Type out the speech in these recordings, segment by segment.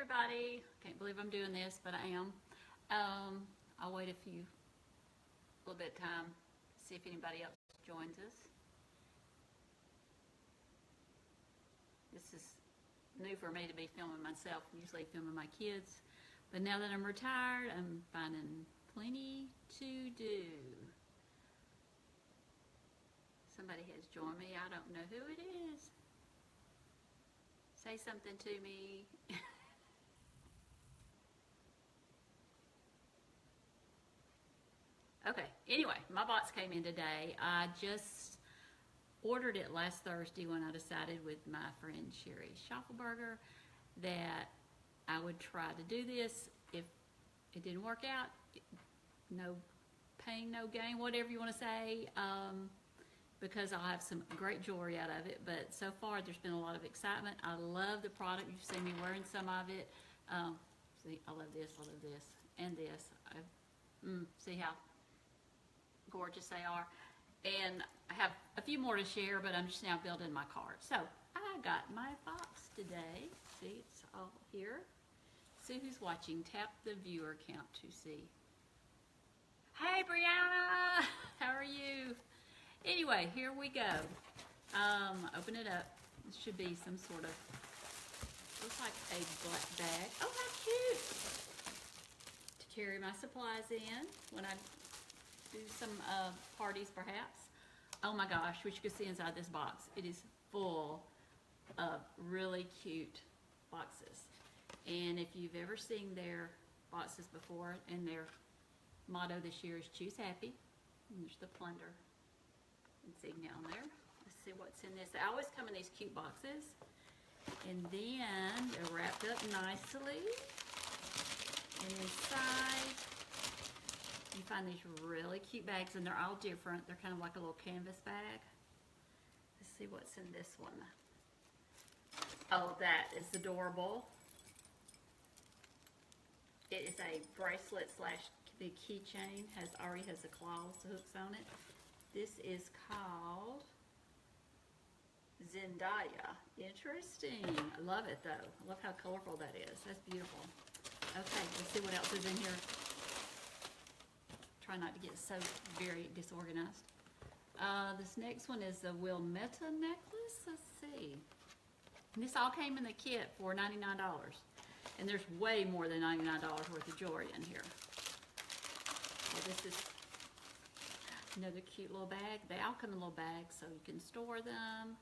everybody. Can't believe I'm doing this, but I am. I'll wait a little bit of time, see if anybody else joins us. This is new for me to be filming myself. I'm usually filming my kids, but now that I'm retired, I'm finding plenty to do. Somebody has joined me. I don't know who it is. Say something to me. Okay, anyway, my box came in today. I just ordered it last Thursday when I decided with my friend Sherry Schaffelberger that I would try to do this. If it didn't work out, no pain, no gain, whatever you want to say, because I'll have some great jewelry out of it. But so far, there's been a lot of excitement. I love the product. You've seen me wearing some of it. See, I love this, and this. See how gorgeous they are. And I have a few more to share, but I'm just now building my card. So I got my box today. See, it's all here. See who's watching. Tap the viewer count to see. Hey, Brianna, how are you? Anyway, here we go. Open it up. It should be some sort of, looks like a black bag. Oh, how cute. To carry my supplies in when I do some parties perhaps. Oh my gosh, wish you could see inside this box. It is full of really cute boxes. And if you've ever seen their boxes before, and their motto this year is choose happy. And there's the Plunder insignia on there. Let's see what's in this. They always come in these cute boxes. And then they're wrapped up nicely. And inside, you find these really cute bags, and they're all different. They're kind of like a little canvas bag. Let's see what's in this one. Oh, that is adorable. It is a bracelet slash the keychain. Already has the claws, the hooks on it. This is called Zendaya. Interesting. I love it though. I love how colorful that is. That's beautiful. Okay, let's see what else is in here. Try not to get so very disorganized. This next one is the Wilmetta necklace. Let's see. And this all came in the kit for $99. And there's way more than $99 worth of jewelry in here. So this is another cute little bag. They all come in little bags so you can store them.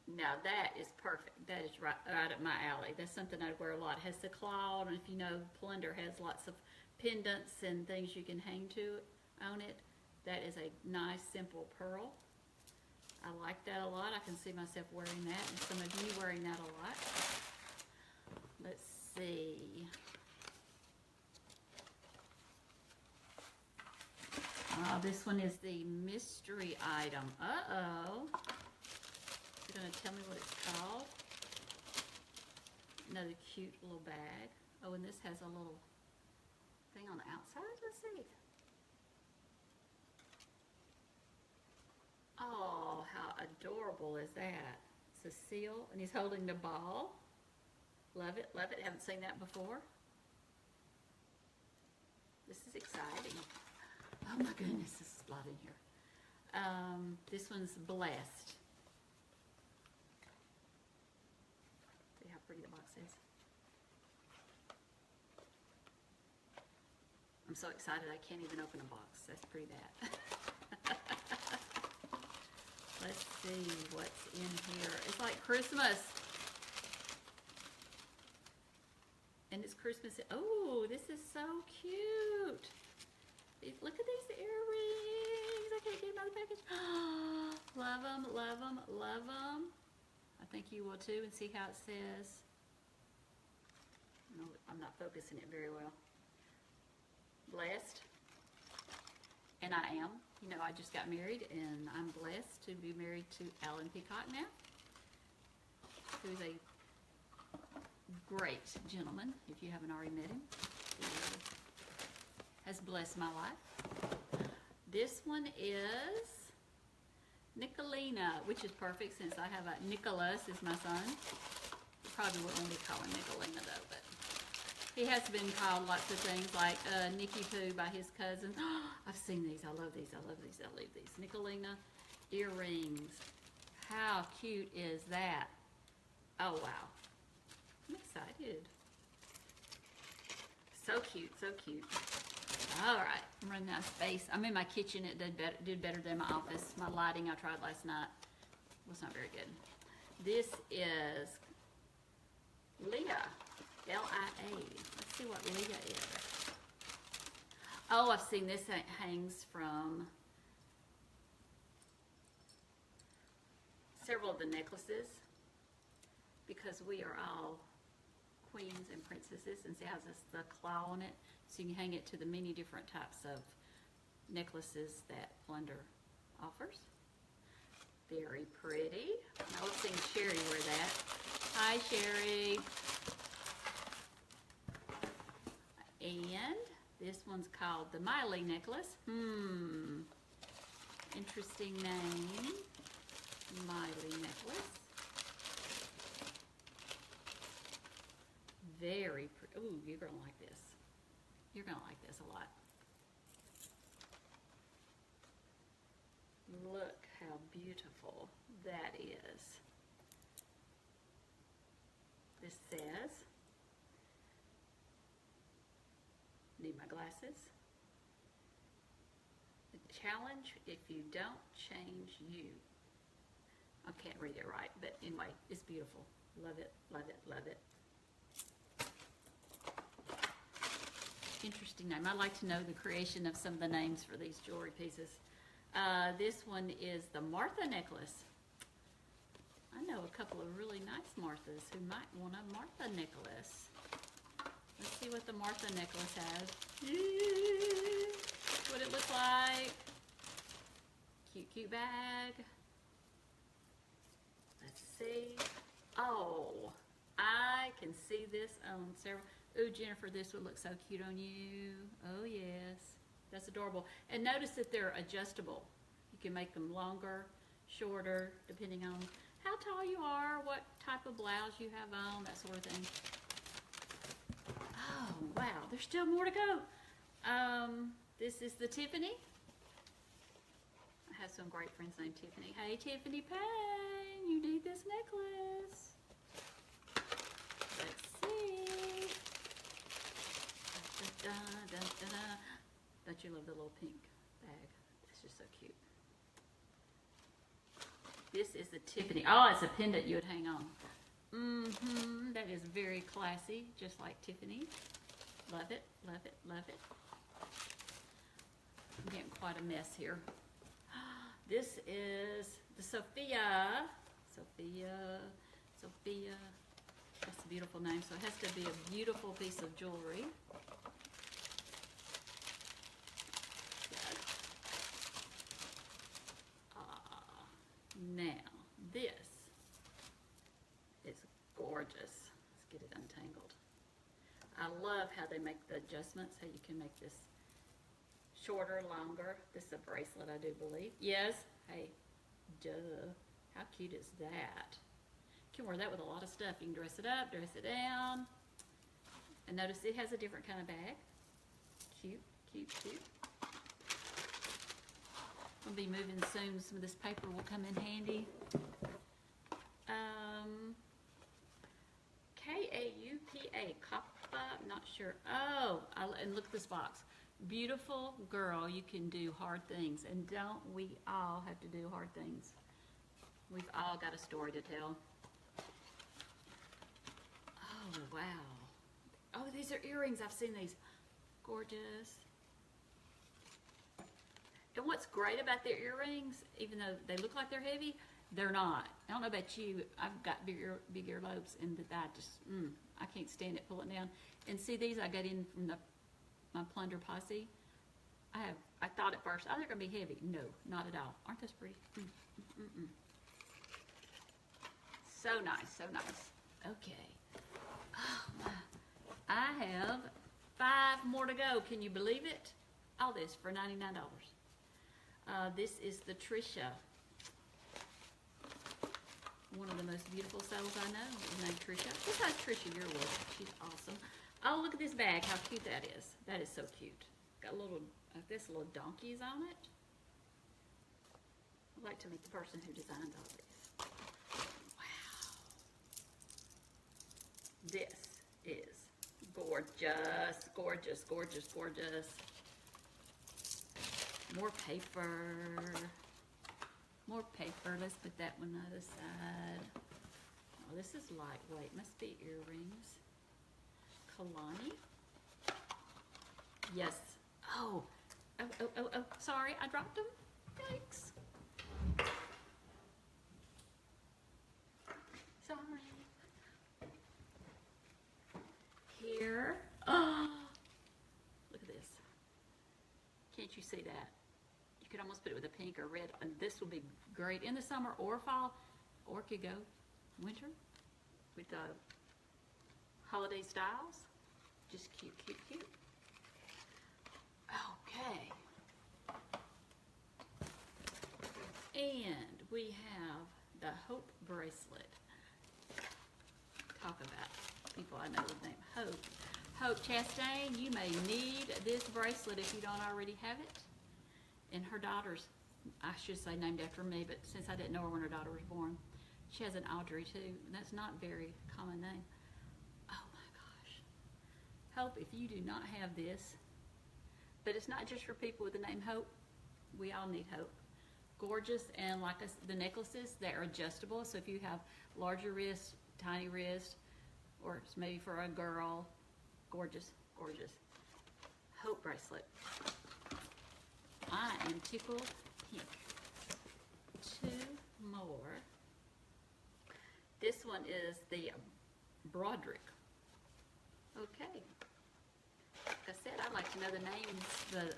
Now that is perfect. That is right up my alley. That's something I wear a lot. It has the claw, and if you know, Plunder has lots of pendants and things you can hang to on it. That is a nice, simple pearl. I like that a lot. I can see myself wearing that, and some of you wearing that a lot. Let's see. This one is the mystery item. Uh-oh. You're going to tell me what it's called? Another cute little bag. Oh, and this has a little thing on the outside. Let's see. Oh, how adorable is that? It's a seal, and he's holding the ball. Love it, love it. Haven't seen that before. This is exciting. Oh my goodness, this is a lot in here. This one's Blessed. See how pretty the box is. I'm so excited I can't even open a box. That's pretty bad. Let's see what's in here. It's like Christmas. And it's Christmas. Oh, this is so cute. Look at these earrings. I can't get them out of the package. Love them, love them, love them. I think you will too. And see how it says. No, I'm not focusing it very well. Blessed. And I am. You know, I just got married, and I'm blessed to be married to Alan Peacock now, who's a great gentleman, if you haven't already met him. He has blessed my life. This one is Nicolina, which is perfect since I have a Nicholas is my son. probably wouldn't be calling Nicolina though, but he has been called lots of things like Nicky Poo by his cousin. I've seen these. I love these. I love these. I love these. Nicolina earrings. How cute is that? Oh, wow. I'm excited. So cute. So cute. All right. I'm running out of space. I'm in my kitchen. It did better than my office. My lighting I tried last night was not very good. This is Leah. L-I-A. Let's see what Leah is. Oh, I've seen this hangs from several of the necklaces because we are all queens and princesses, and see how this the claw on it, so you can hang it to the many different types of necklaces that Plunder offers. Very pretty. I've seen Sherry wear that. Hi, Sherry. And this one's called the Miley necklace. Interesting name. Miley necklace. Very pretty. Ooh, you're gonna like this. You're gonna like this a lot. Look how beautiful that is. This says, need my glasses. The challenge, if you don't change you. I can't read it right, but anyway, it's beautiful. Love it, love it, love it. Interesting name. I'd like to know the creation of some of the names for these jewelry pieces. This one is the Martha necklace. I know a couple of really nice Marthas who might want a Martha necklace. Let's see what the Martha necklace has. What it looks like. Cute, cute bag. Let's see. Oh, I can see this on several. Ooh, Jennifer, this would look so cute on you. Oh, yes. That's adorable. And notice that they're adjustable. You can make them longer, shorter, depending on how tall you are, what type of blouse you have on, that sort of thing. Oh, wow. There's still more to go. This is the Tiffany. I have some great friends named Tiffany. Hey, Tiffany Payne, you need this necklace. Let's see. Da, da, da, da, da. Don't you love the little pink bag? It's just so cute. This is the Tiffany. Oh, it's a pendant you would hang on. That is very classy, just like Tiffany. Love it, love it, love it. I'm getting quite a mess here. This is the Sophia. Sophia. That's a beautiful name. So it has to be a beautiful piece of jewelry. Now, this is gorgeous. Let's get it untangled. I love how they make the adjustments, how you can make this shorter, longer. This is a bracelet, I do believe. Yes. Hey, duh. How cute is that? You can wear that with a lot of stuff. You can dress it up, dress it down. And notice it has a different kind of bag. Cute, cute, cute. I'll be moving soon. Some of this paper will come in handy. K-A-U-P-A, Kappa, not sure. Oh, and look at this box. Beautiful girl, you can do hard things. And don't we all have to do hard things? We've all got a story to tell. Oh, wow. Oh, these are earrings. I've seen these. Gorgeous. And what's great about their earrings, even though they look like they're heavy, they're not. I don't know about you. I've got big earlobes, and that I just, I can't stand it pulling down. And see these I got in from my Plunder posse. I thought at first, oh, they're going to be heavy. No, not at all. Aren't those pretty? So nice, so nice. Okay. Oh, my. I have 5 more to go. Can you believe it? All this for $99. This is the Trisha. one of the most beautiful souls I know. Her named Trisha. Besides Trisha, you're welcome. She's awesome. Oh, look at this bag. How cute that is. That is so cute. Got little, this little donkeys on it. I'd like to meet the person who designed all this. Wow. This is gorgeous, gorgeous, gorgeous, gorgeous. More paper. More paper. Let's put that one on the side. Oh, this is lightweight. Must be earrings. Kalani. Yes. Oh. Oh. Sorry, I dropped them. Yikes. Sorry. Here. Oh. Look at this. Can't you see that? You could almost put it with a pink or red, and this will be great in the summer or fall, or it could go winter with holiday styles. Just cute, cute, cute. Okay. And we have the Hope bracelet. Talk about people I know with the name Hope. Hope Chastain, you may need this bracelet if you don't already have it. And her daughter's, I should say named after me, but since I didn't know her when her daughter was born, she has an Audrey too, and that's not a very common name. Oh my gosh. Hope, if you do not have this, but it's not just for people with the name Hope, we all need hope. Gorgeous, and like the necklaces, they're adjustable, so if you have larger wrists, tiny wrist, or it's maybe for a girl, gorgeous, gorgeous. Hope bracelet. I am tickled pink. Two more. This one is the Broderick. Okay. Like I said, I'd like to know the names, the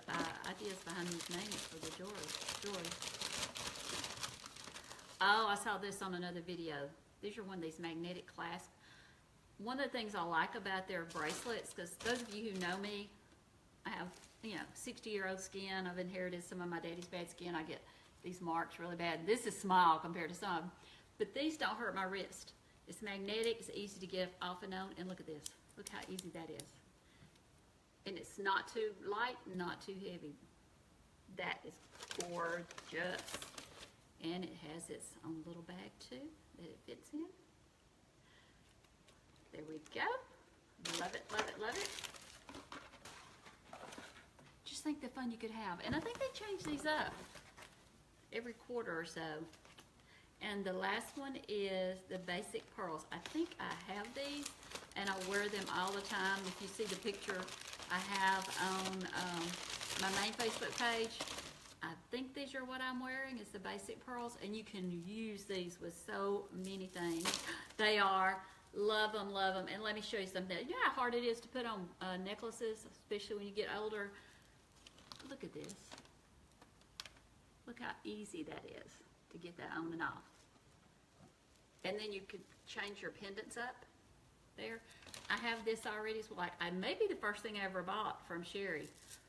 ideas behind these names for the jewelry. Oh, I saw this on another video. These are one of these magnetic clasps. One of the things I like about their bracelets, because those of you who know me, I have, 60-year-old skin. I've inherited some of my daddy's bad skin. I get these marks really bad. This is small compared to some, but these don't hurt my wrist. It's magnetic. It's easy to get off and on. And look at this. Look how easy that is. And it's not too light, not too heavy. That is gorgeous. And it has its own little bag too that it fits in. There we go. Love it, love it, love it. Just think the fun you could have. And I think they change these up every quarter or so. And the last one is the basic pearls. I think I have these and I wear them all the time. If you see the picture I have on my main Facebook page, I think these are what I'm wearing. It's the basic pearls, and you can use these with so many things. They are, love them, love them. And let me show you something. You know how hard it is to put on necklaces, especially when you get older? Look at this. Look how easy that is to get that on and off. And then you could change your pendants up there. I have this already. It's like, maybe the first thing I ever bought from Sherry.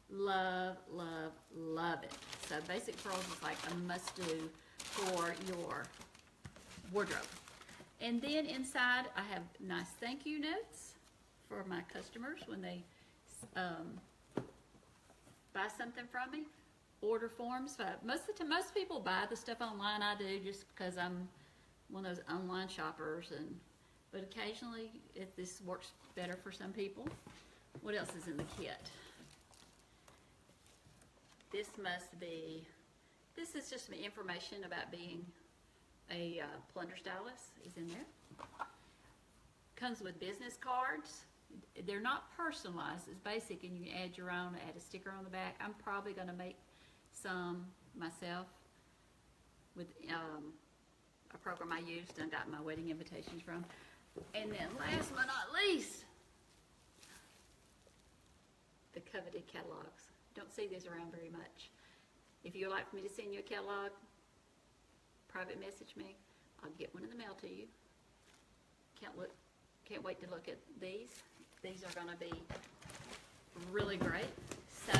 Love, love, love it. So basic pearls is like a must-do for your wardrobe. And then inside I have nice thank you notes for my customers when they buy something from me. Order forms. Most people buy the stuff online. I do just because I'm one of those online shoppers, but occasionally this works better for some people. What else is in the kit? This is just some information about being a plunder stylist is in there. Comes with business cards. They're not personalized, it's basic, and you can add your own, add a sticker on the back. I'm probably going to make some myself with a program I used and got my wedding invitations from. And then last but not least, the coveted catalogs. Don't see these around very much. If you would like for me to send you a catalog, private message me. I'll get one in the mail to you. Can't wait to look at these. These are going to be really great. So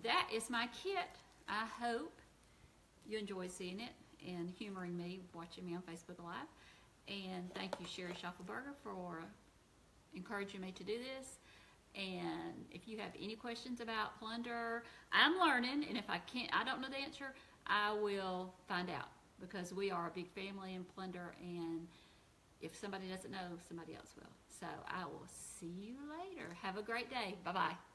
that is my kit. I hope you enjoy seeing it and humoring me, watching me on Facebook Live. And thank you, Sherry Schaffelberger, for encouraging me to do this. And if you have any questions about Plunder, I'm learning, and if I don't know the answer, I will find out, because we are a big family in Plunder, and if somebody doesn't know, somebody else will. So I will see you later. Have a great day. Bye-bye.